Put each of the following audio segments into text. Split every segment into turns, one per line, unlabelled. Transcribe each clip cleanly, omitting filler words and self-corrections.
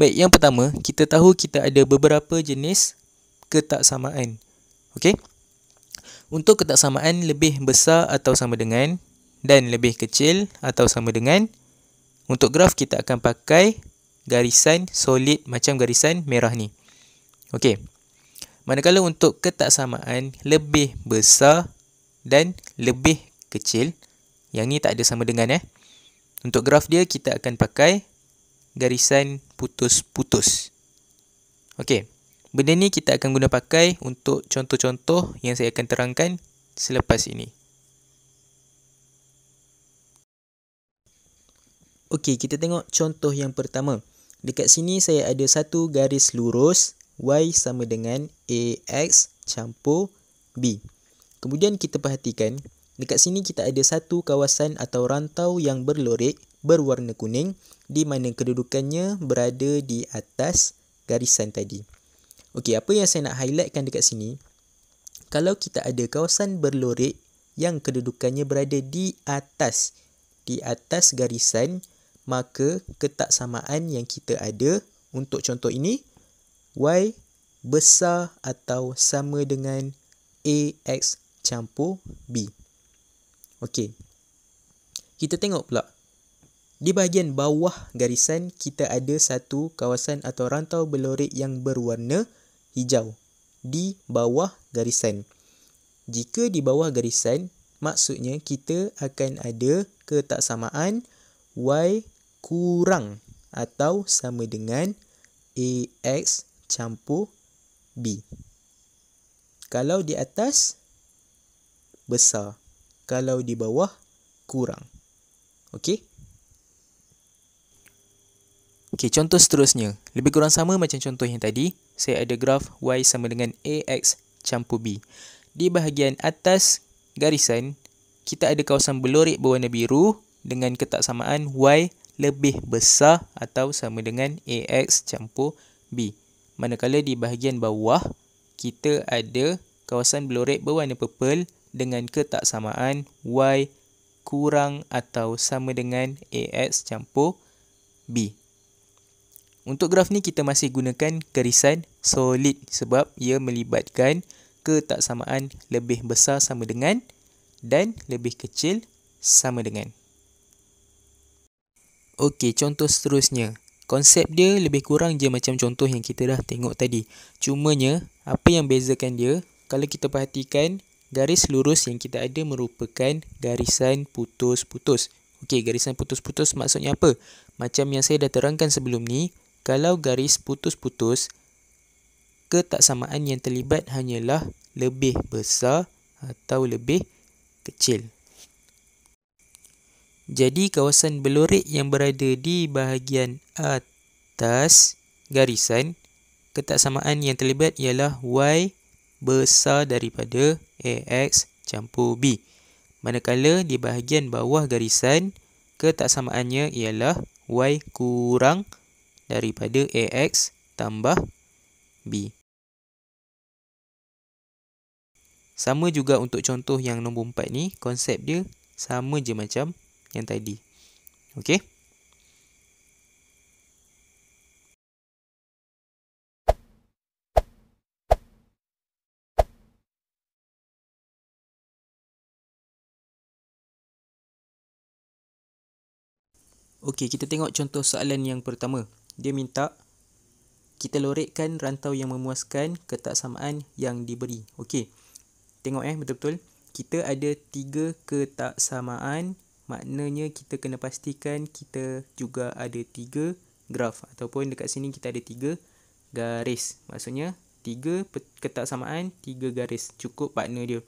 Baik, yang pertama, kita tahu kita ada beberapa jenis ketaksamaan. Okey. Untuk ketaksamaan lebih besar atau sama dengan dan lebih kecil atau sama dengan, untuk graf kita akan pakai garisan solid macam garisan merah ni. Okey. Manakala untuk ketaksamaan lebih besar dan lebih kecil, yang ni tak ada sama dengan Untuk graf dia kita akan pakai garisan putus-putus. Okey. Benda ni kita akan guna pakai untuk contoh-contoh yang saya akan terangkan selepas ini. Okey, kita tengok contoh yang pertama. Dekat sini saya ada satu garis lurus Y sama dengan AX campur B. Kemudian kita perhatikan, dekat sini kita ada satu kawasan atau rantau yang berlorek berwarna kuning di mana kedudukannya berada di atas garisan tadi. Okey, apa yang saya nak highlightkan dekat sini, kalau kita ada kawasan berlorek yang kedudukannya berada di atas garisan, maka ketaksamaan yang kita ada untuk contoh ini, Y besar atau sama dengan AX campur B. Okey. Kita tengok pula. Di bahagian bawah garisan, kita ada satu kawasan atau rantau berlorek yang berwarna hijau. Di bawah garisan. Jika di bawah garisan, maksudnya kita akan ada ketaksamaan Y kurang atau sama dengan AX campur B. Kalau di atas, besar. Kalau di bawah, kurang. Okey? Okey, contoh seterusnya. Lebih kurang sama macam contoh yang tadi. Saya ada graf Y sama dengan AX campur B. Di bahagian atas garisan, kita ada kawasan berlorek berwarna biru dengan ketaksamaan Y lebih besar atau sama dengan AX campur B. Manakala di bahagian bawah, kita ada kawasan berlorek berwarna purple dengan ketaksamaan Y kurang atau sama dengan AX campur B. Untuk graf ni kita masih gunakan garisan solid sebab ia melibatkan ketaksamaan lebih besar sama dengan dan lebih kecil sama dengan. Okey, contoh seterusnya. Konsep dia lebih kurang je macam contoh yang kita dah tengok tadi. Cumanya, apa yang bezakan dia, kalau kita perhatikan, garis lurus yang kita ada merupakan garisan putus-putus. Okey, garisan putus-putus maksudnya apa? Macam yang saya dah terangkan sebelum ni, kalau garis putus-putus, ketaksamaan yang terlibat hanyalah lebih besar atau lebih kecil. Jadi kawasan berlorek yang berada di bahagian atas garisan, ketaksamaan yang terlibat ialah Y besar daripada AX campur B. Manakala di bahagian bawah garisan, ketaksamaannya ialah Y kurang daripada AX tambah B. Sama juga untuk contoh yang nombor 4 ni, konsep dia sama je macam yang tadi. Okey? Okey, kita tengok contoh soalan yang pertama. Dia minta kita lorekkan rantau yang memuaskan ketaksamaan yang diberi. Okey. Tengok betul-betul. Kita ada 3 ketaksamaan. Maknanya kita kena pastikan kita juga ada 3 graf. Ataupun dekat sini kita ada 3 garis. Maksudnya 3 ketaksamaan, 3 garis. Cukup partner dia.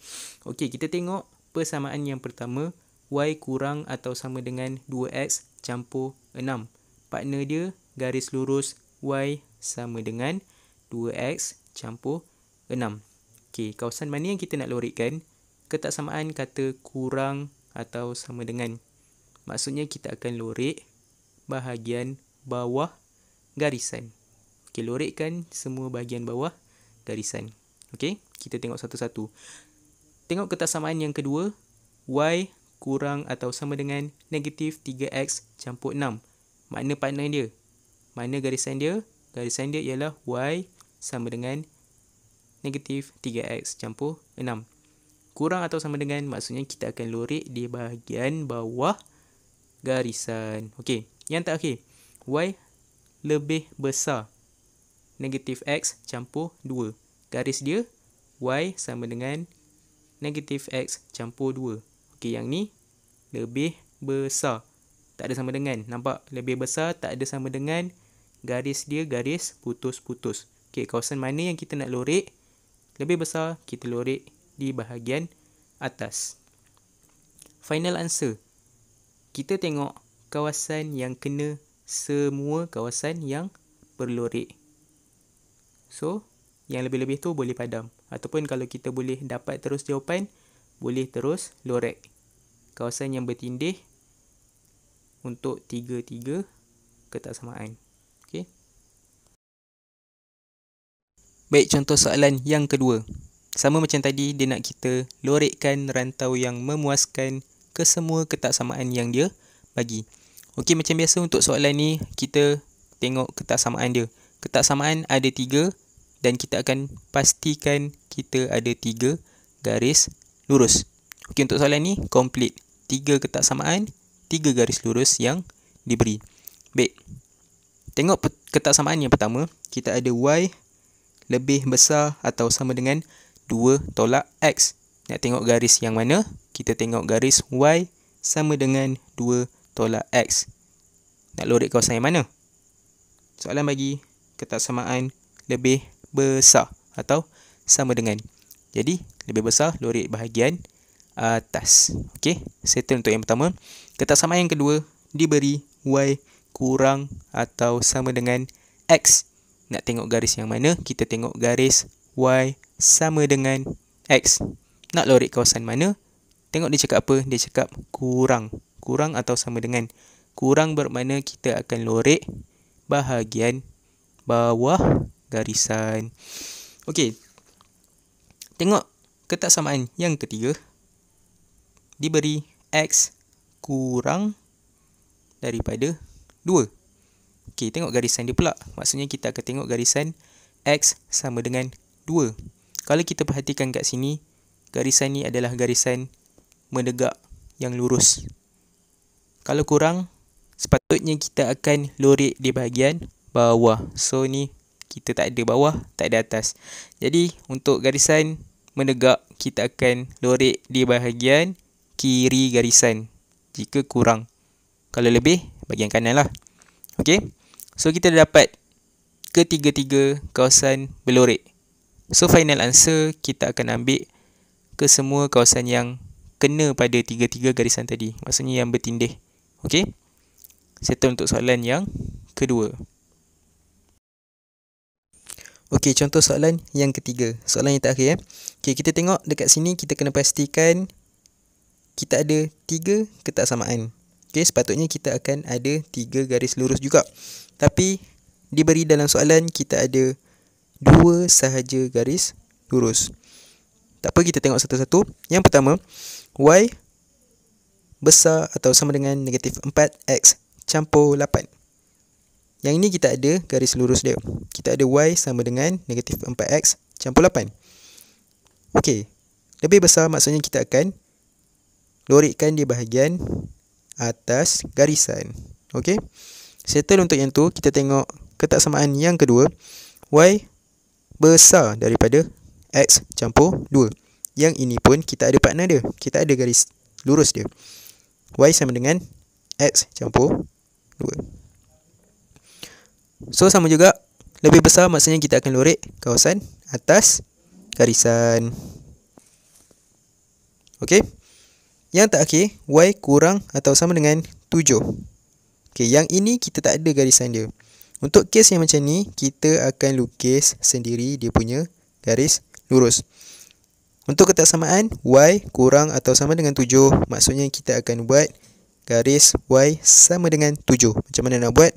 Okey, kita tengok persamaan yang pertama. Y kurang atau sama dengan 2X campur 6. Partner dia garis lurus Y sama dengan 2X campur 6. Okey, kawasan mana yang kita nak lorekkan? Ketaksamaan kata kurang atau sama dengan. Maksudnya kita akan lorek bahagian bawah garisan. Okey, lorekkan semua bahagian bawah garisan. Okey, kita tengok satu-satu. Tengok ketaksamaan yang kedua. Y kurang atau sama dengan negatif 3X campur 6. Makna partner dia Mana garisan dia? Garisan dia ialah Y sama dengan negatif 3X campur 6. Kurang atau sama dengan, maksudnya kita akan lorek di bahagian bawah garisan. Okey, yang terakhir, Y lebih besar negatif X campur 2. Garis dia Y sama dengan negatif X campur 2. Okey, yang ni lebih besar. Tak ada sama dengan. Nampak? Lebih besar tak ada sama dengan. Garis dia garis putus-putus. Okey, kawasan mana yang kita nak lorek lebih besar, kita lorek di bahagian atas. Final answer. Kita tengok kawasan yang kena semua kawasan yang berlorek. So, yang lebih-lebih tu boleh padam. Ataupun kalau kita boleh dapat terus jawapan, boleh terus lorek. Kawasan yang bertindih untuk 3-3 ketaksamaan. Okey. Baik, contoh soalan yang kedua. Sama macam tadi, dia nak kita lorekkan rantau yang memuaskan ke semua ketaksamaan yang dia bagi. Okey, macam biasa untuk soalan ni, kita tengok ketaksamaan dia. Ketaksamaan ada 3 dan kita akan pastikan kita ada 3 garis lurus. Okey, untuk soalan ni, complete. 3 ketaksamaan, 3 garis lurus yang diberi. Baik, tengok ketaksamaan yang pertama, kita ada Y lebih besar atau sama dengan 2 tolak X. Nak tengok garis yang mana? Kita tengok garis Y sama dengan 2 tolak X. Nak lorek kawasan yang mana? Soalan bagi ketaksamaan lebih besar atau sama dengan. Jadi, lebih besar lorek bahagian atas. Okey, settle untuk yang pertama. Ketaksamaan yang kedua, diberi Y kurang atau sama dengan X. Nak tengok garis yang mana? Kita tengok garis Y sama dengan X. Nak lorek kawasan mana? Tengok dia cakap apa? Dia cakap kurang. Kurang atau sama dengan. Kurang bermakna kita akan lorek bahagian bawah garisan. Okey. Tengok ketaksamaan yang ketiga. Diberi X kurang daripada 2. Okey, tengok garisan dia pula. Maksudnya kita akan tengok garisan X sama dengan 2. Kalau kita perhatikan kat sini, garisan ni adalah garisan menegak yang lurus. Kalau kurang, sepatutnya kita akan lorek di bahagian bawah. So ni kita tak ada bawah, tak ada atas. Jadi untuk garisan menegak, kita akan lorek di bahagian kiri garisan jika kurang. Kalau lebih, bahagian kanan lah. Okey. So kita dah dapat ketiga-tiga kawasan berlorek. So final answer, kita akan ambil ke semua kawasan yang kena pada 3-3 garisan tadi. Maksudnya yang bertindih. Okey. Settle untuk soalan yang kedua. Okey, contoh soalan yang ketiga. Soalan yang terakhir. Okey, kita tengok dekat sini, kita kena pastikan kita ada 3 ketaksamaan. Okey, sepatutnya kita akan ada 3 garis lurus juga. Tapi diberi dalam soalan kita ada 2 sahaja garis lurus. Tak apa, kita tengok satu-satu. Yang pertama, Y besar atau sama dengan negatif 4X campur 8. Yang ini kita ada garis lurus dia. Kita ada Y sama dengan negatif 4X campur 8. Okey, lebih besar maksudnya kita akan lorekkan di bahagian atas garisan. Okey, settle untuk yang tu. Kita tengok ketaksamaan yang kedua. Y besar daripada X campur 2. Yang ini pun kita ada partner dia. Kita ada garis lurus dia. Y sama dengan X campur 2. So sama juga, lebih besar maksudnya kita akan lorek kawasan atas garisan. Okey. Yang terakhir, Y kurang atau sama dengan 7. Okey, yang ini kita tak ada garisan dia. Untuk kes yang macam ni, kita akan lukis sendiri dia punya garis lurus. Untuk ketaksamaan, Y kurang atau sama dengan 7, maksudnya kita akan buat garis Y sama dengan 7. Macam mana nak buat?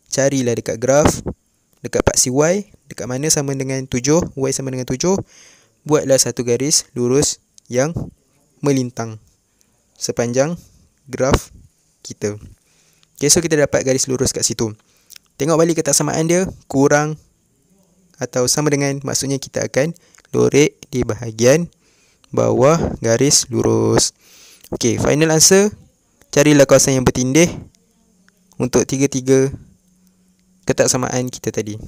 Carilah dekat graf, dekat paksi Y, dekat mana sama dengan 7, Y sama dengan 7. Buatlah satu garis lurus yang melintang sepanjang graf kita. Okay, so kita dapat garis lurus kat situ. Tengok balik ketaksamaan dia, kurang atau sama dengan, maksudnya kita akan lorek di bahagian bawah garis lurus. Okey, final answer, carilah kawasan yang bertindih untuk tiga-tiga ketaksamaan kita tadi.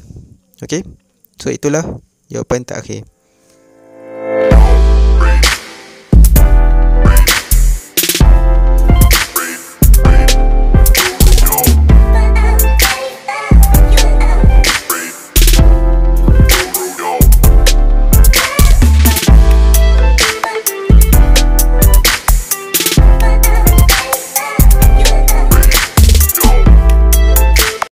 Okey, so itulah jawapan terakhir.